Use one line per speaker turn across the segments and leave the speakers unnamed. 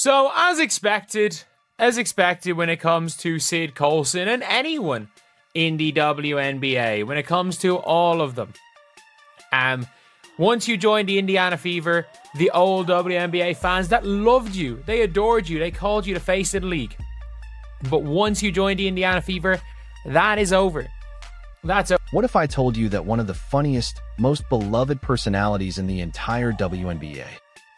So, as expected when it comes to Sid Coulson and anyone in the WNBA, when it comes to all of them, once you joined the Indiana Fever, the old WNBA fans that loved you, they adored you, they called you the face of the league. But once you joined the Indiana Fever, that is over.
What if I told you that one of the funniest, most beloved personalities in the entire WNBA,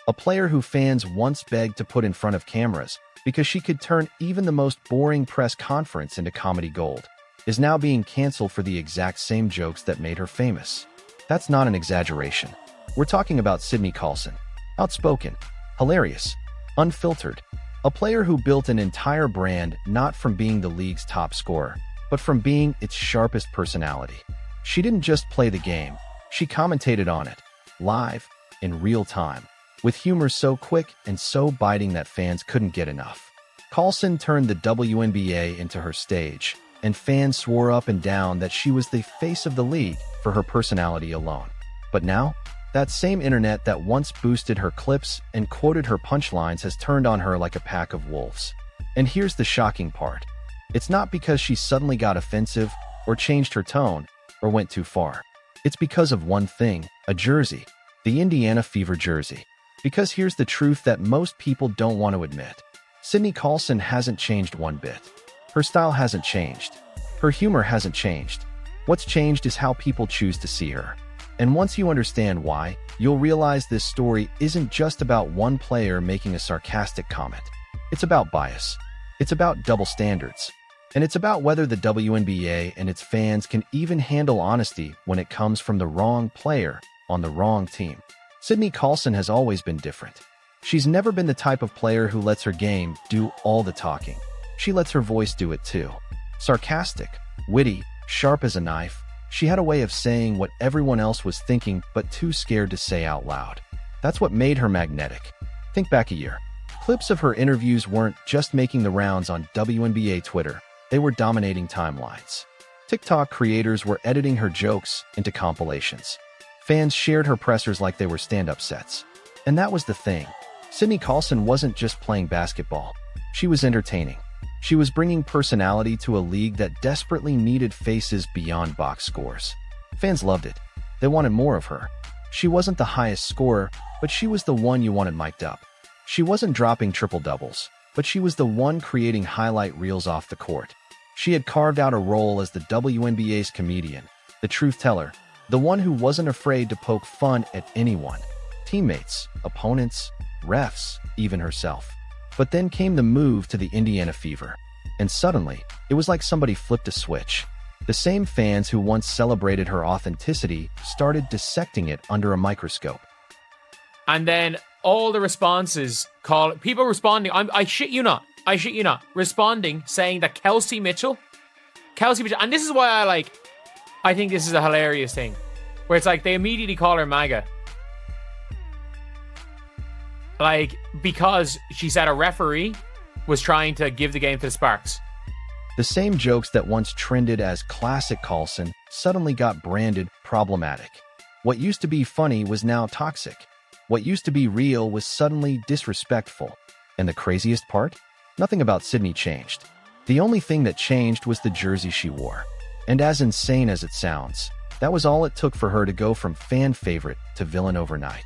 a player who fans once begged to put in front of cameras because she could turn even the most boring press conference into comedy gold, is now being canceled for the exact same jokes that made her famous? That's not an exaggeration. We're talking about Sydney Colson. Outspoken, hilarious, unfiltered, a player who built an entire brand not from being the league's top scorer, but from being its sharpest personality. She didn't just play the game, she commentated on it, live, in real time, with humor so quick and so biting that fans couldn't get enough. Coulson turned the WNBA into her stage, and fans swore up and down that she was the face of the league for her personality alone. But now, that same internet that once boosted her clips and quoted her punchlines has turned on her like a pack of wolves. And here's the shocking part. It's not because she suddenly got offensive, or changed her tone, or went too far. It's because of one thing, a jersey. The Indiana Fever jersey. Because here's the truth that most people don't want to admit. Sydney Coulson hasn't changed one bit. Her style hasn't changed. Her humor hasn't changed. What's changed is how people choose to see her. And once you understand why, you'll realize this story isn't just about one player making a sarcastic comment. It's about bias. It's about double standards. And it's about whether the WNBA and its fans can even handle honesty when it comes from the wrong player on the wrong team. Sydney Coulson has always been different. She's never been the type of player who lets her game do all the talking. She lets her voice do it too. Sarcastic, witty, sharp as a knife, she had a way of saying what everyone else was thinking but too scared to say out loud. That's what made her magnetic. Think back a year. Clips of her interviews weren't just making the rounds on WNBA Twitter, they were dominating timelines. TikTok creators were editing her jokes into compilations. Fans shared her pressers like they were stand-up sets. And that was the thing. Sydney Coulson wasn't just playing basketball. She was entertaining. She was bringing personality to a league that desperately needed faces beyond box scores. Fans loved it. They wanted more of her. She wasn't the highest scorer, but she was the one you wanted mic'd up. She wasn't dropping triple-doubles, but she was the one creating highlight reels off the court. She had carved out a role as the WNBA's comedian, the truth teller, the one who wasn't afraid to poke fun at anyone. Teammates, opponents, refs, even herself. But then came the move to the Indiana Fever. And suddenly, it was like somebody flipped a switch. The same fans who once celebrated her authenticity started dissecting it under a microscope.
And then all the responses, people responding, I shit you not, responding, saying that Kelsey Mitchell, and this is why I think this is a hilarious thing, where it's like they immediately call her MAGA. Because she said a referee was trying to give the game to the Sparks.
The same jokes that once trended as classic Coulson suddenly got branded problematic. What used to be funny was now toxic. What used to be real was suddenly disrespectful. And the craziest part? Nothing about Sydney changed. The only thing that changed was the jersey she wore. And as insane as it sounds, that was all it took for her to go from fan favorite to villain overnight.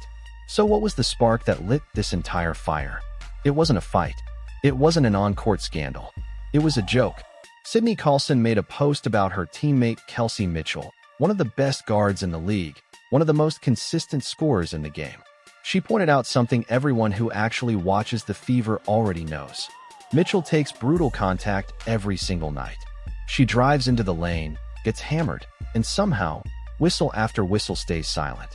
So what was the spark that lit this entire fire? It wasn't a fight. It wasn't an on-court scandal. It was a joke. Sydney Coulson made a post about her teammate Kelsey Mitchell, one of the best guards in the league, one of the most consistent scorers in the game. She pointed out something everyone who actually watches the Fever already knows. Mitchell takes brutal contact every single night. She drives into the lane, gets hammered, and somehow, whistle after whistle stays silent.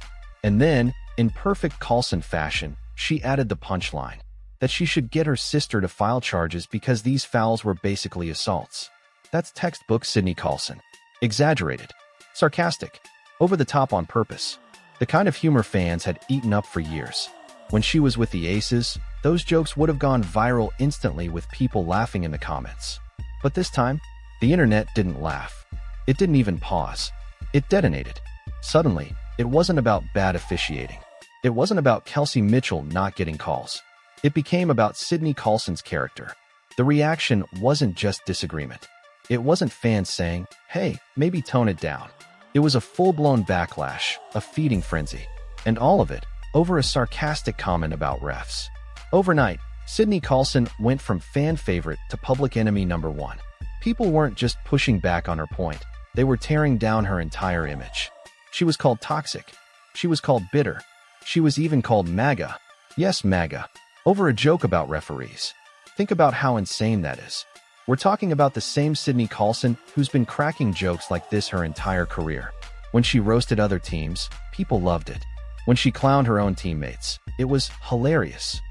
And then, in perfect Coulson fashion, she added the punchline that she should get her sister to file charges because these fouls were basically assaults. That's textbook Sydney Coulson. Exaggerated, sarcastic, over the top on purpose. The kind of humor fans had eaten up for years. When she was with the Aces, those jokes would have gone viral instantly with people laughing in the comments. But this time, the internet didn't laugh. It didn't even pause. It detonated. Suddenly, it wasn't about bad officiating. It wasn't about Kelsey Mitchell not getting calls. It became about Sydney Coulson's character. The reaction wasn't just disagreement. It wasn't fans saying, hey, maybe tone it down. It was a full-blown backlash, a feeding frenzy, and all of it over a sarcastic comment about refs. Overnight, Sydney Coulson went from fan favorite to public enemy number one. People weren't just pushing back on her point, they were tearing down her entire image. She was called toxic. She was called bitter. She was even called MAGA. Yes, MAGA. Over a joke about referees. Think about how insane that is. We're talking about the same Sydney Coulson who's been cracking jokes like this her entire career. When she roasted other teams, people loved it. When she clowned her own teammates, it was hilarious.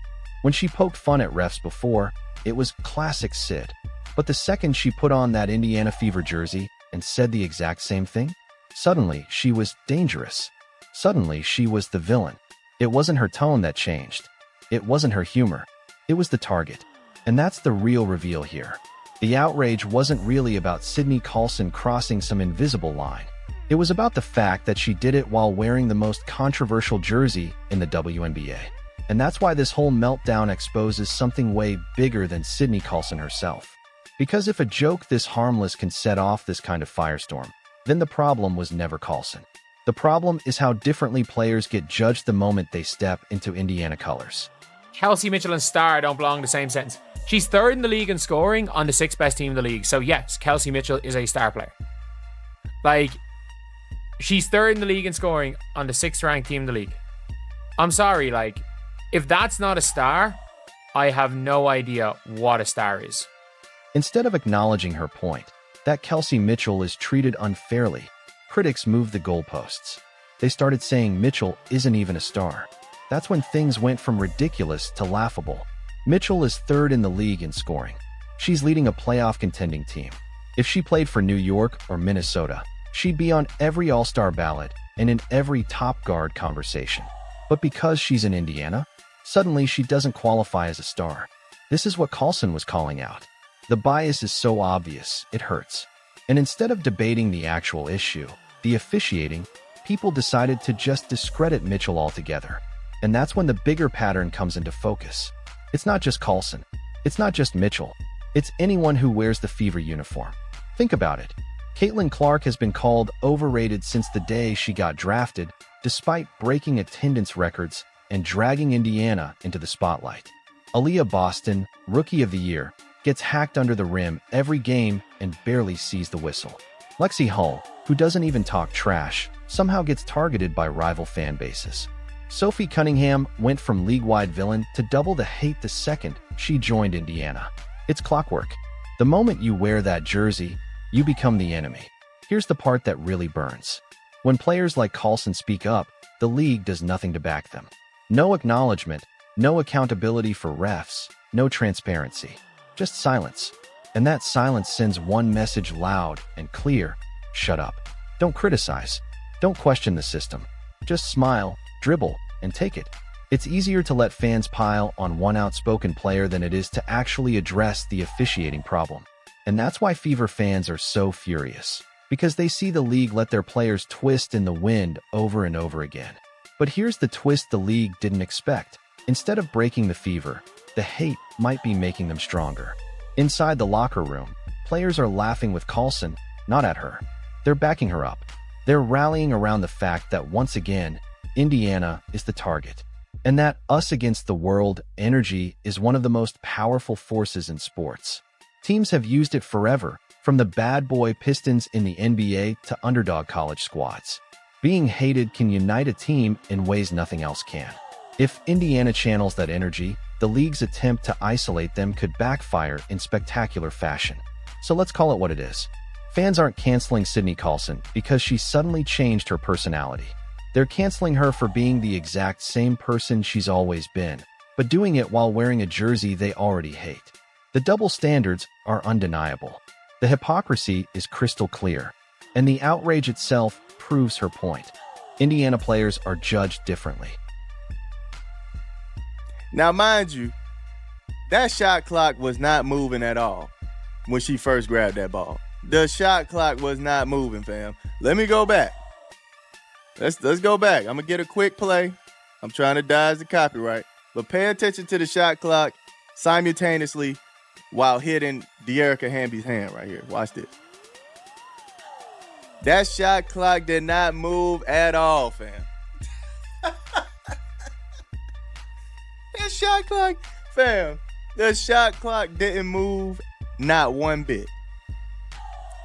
When she poked fun at refs before, it was classic Sid. But the second she put on that Indiana Fever jersey and said the exact same thing, suddenly she was dangerous. Suddenly she was the villain. It wasn't her tone that changed. It wasn't her humor. It was the target. And that's the real reveal here. The outrage wasn't really about Sydney Coulson crossing some invisible line. It was about the fact that she did it while wearing the most controversial jersey in the WNBA. And that's why this whole meltdown exposes something way bigger than Sydney Coulson herself. Because if a joke this harmless can set off this kind of firestorm, then the problem was never Coulson. The problem is how differently players get judged the moment they step into Indiana colors.
Kelsey Mitchell and star don't belong in the same sentence. She's third in the league in scoring on the sixth best team in the league. So yes, Kelsey Mitchell is a star player. She's third in the league in scoring on the sixth ranked team in the league. I'm sorry, if that's not a star, I have no idea what a star is.
Instead of acknowledging her point, that Kelsey Mitchell is treated unfairly, critics moved the goalposts. They started saying Mitchell isn't even a star. That's when things went from ridiculous to laughable. Mitchell is third in the league in scoring. She's leading a playoff contending team. If she played for New York or Minnesota, she'd be on every all-star ballot and in every top guard conversation. But because she's in Indiana, suddenly she doesn't qualify as a star. This is what Colson was calling out. The bias is so obvious, it hurts. And instead of debating the actual issue, the officiating, people decided to just discredit Mitchell altogether. And that's when the bigger pattern comes into focus. It's not just Coulson. It's not just Mitchell. It's anyone who wears the Fever uniform. Think about it. Caitlin Clark has been called overrated since the day she got drafted, despite breaking attendance records and dragging Indiana into the spotlight. Aaliyah Boston, Rookie of the Year, gets hacked under the rim every game and barely sees the whistle. Lexi Hull, who doesn't even talk trash, somehow gets targeted by rival fan bases. Sophie Cunningham went from league-wide villain to double the hate the second she joined Indiana. It's clockwork. The moment you wear that jersey, you become the enemy. Here's the part that really burns. When players like Coulson speak up, the league does nothing to back them. No acknowledgement, no accountability for refs, no transparency. Just silence. And that silence sends one message loud and clear: shut up. Don't criticize. Don't question the system. Just smile, dribble, and take it. It's easier to let fans pile on one outspoken player than it is to actually address the officiating problem. And that's why Fever fans are so furious, because they see the league let their players twist in the wind over and over again. But here's the twist the league didn't expect. Instead of breaking the Fever, the hate might be making them stronger. Inside the locker room, players are laughing with Coulson, not at her. They're backing her up. They're rallying around the fact that once again, Indiana is the target. And that us against the world energy is one of the most powerful forces in sports. Teams have used it forever, from the bad boy Pistons in the NBA to underdog college squads. Being hated can unite a team in ways nothing else can. If Indiana channels that energy, the league's attempt to isolate them could backfire in spectacular fashion. So let's call it what it is. Fans aren't canceling Sydney Coulson because she suddenly changed her personality. They're canceling her for being the exact same person she's always been, but doing it while wearing a jersey they already hate. The double standards are undeniable. The hypocrisy is crystal clear, and the outrage itself proves her point. Indiana players are judged differently.
Now, mind you, that shot clock was not moving at all when she first grabbed that ball. The shot clock was not moving, fam. Let me go back. Let's go back. I'm going to get a quick play. I'm trying to dodge the copyright. but pay attention to the shot clock simultaneously while hitting De'Erica Hamby's hand right here. Watch this. That shot clock did not move at all, fam. That shot clock, fam. The shot clock didn't move not one bit.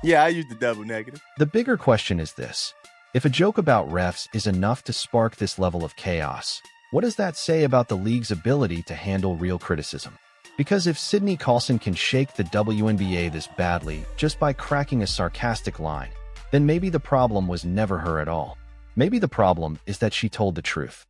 Yeah, I used the double negative.
The bigger question is this. If a joke about refs is enough to spark this level of chaos, what does that say about the league's ability to handle real criticism? Because if Sydney Coulson can shake the WNBA this badly just by cracking a sarcastic line, then maybe the problem was never her at all. Maybe the problem is that she told the truth.